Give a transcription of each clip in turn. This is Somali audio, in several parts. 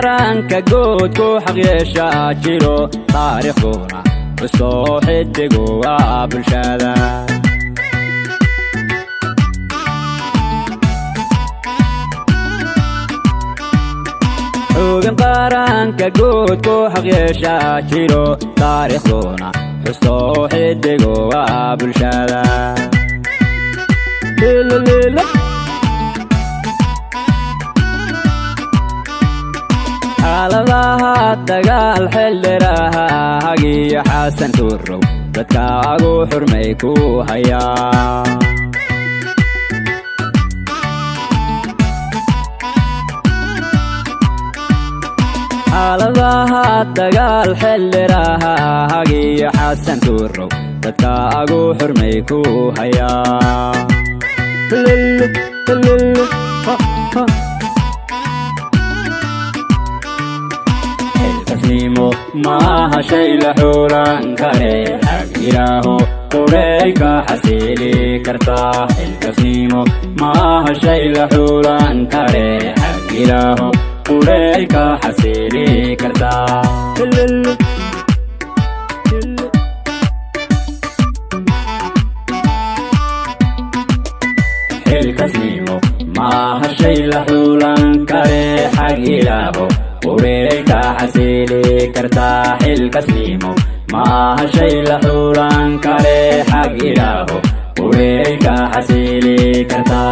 qaranka goodku xaq yeeshaa jiro taariikhduna usoo xidigu waa bulshada xubin qaranka goodku xaq yeeshaa jiro taariikhduna usoo xidigu waa bulshada xaaladaha dagaal xildhiraha hagiyo xasan tuurow dadkaagu xurmay ku hayaa xaaladaha dagaal xildhiraha hagiyo xasan tuurow dadkaagu xurmay ku hayaa xilkasnimo maaha shay la xulan kare xag ilaaho quray ka xasili kartaa xilkasnimo maaha shay la xulan kare xag ilaaho quray ka xasili kartaa xilkasnimo maaha shay la xulan kare xag ilaaho quray ka xasili kartaa xilkasnimo maaha shay la xulan kare xag ilaaho quray ka xasili kartaa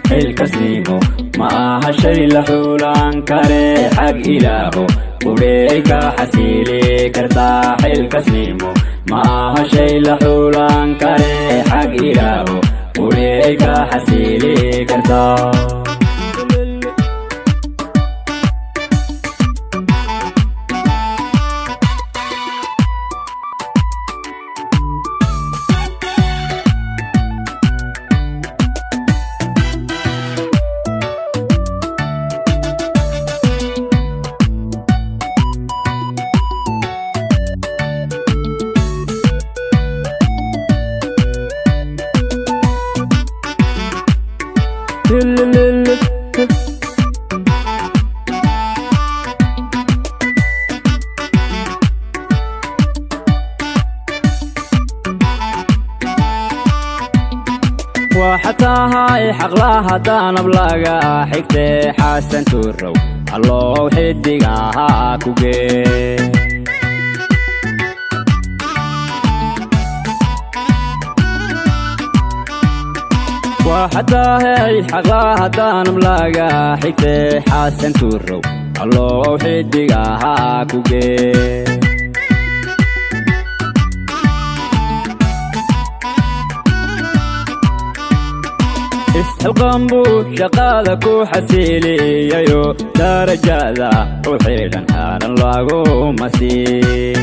xilkasnimo maaha shay la xulan kare xag ilaaho quray ka xasili kartaa xilkasnimo maaha shay la xulan kare xag ilaaho quray ka xasili kartaa waxatahay xaqlaha danab laga xigtay xasan tuurow allow xidigaha ku gee waxatahay xaqlaha danab laga xigtay xasan tuurow allow xidigaha ku gee isxilqanbu shaqada ku xasiliyayo darajada u xidhan haaran laguma siin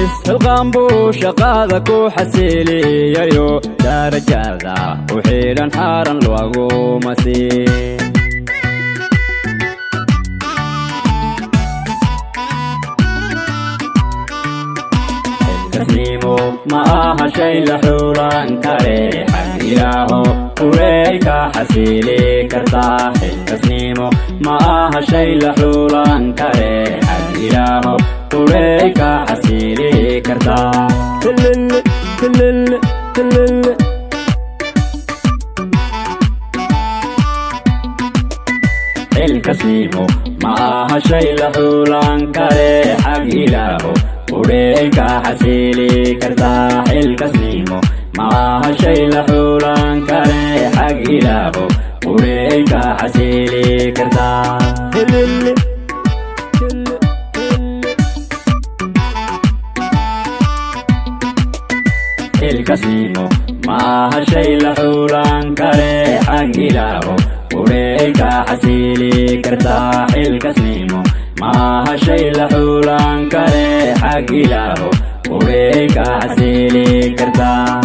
isxilqanbu shaqada ku xasiliyayo darajada u xidhan haaran laguma siin xilkasnimo maaha shay la xulan kare xag ilaaho quray ka xasili kartaa xilkasnimo maaha shay la xulan kare xag ilaaho quray ka xasili kartaa xilkasnimo maaha shay la xulan kare xag ilaaho quray ka xasili kartaa xilkasnimo maaha shay la xulan kare xag ilaaho quray ka xasili kartaa xilkasnimo maaha shay la xulan kare xag ilaaho quray ka xasili kartaa xilkasnimo maaha shay la xulan kare xag ilaaho quray ka xasili kartaa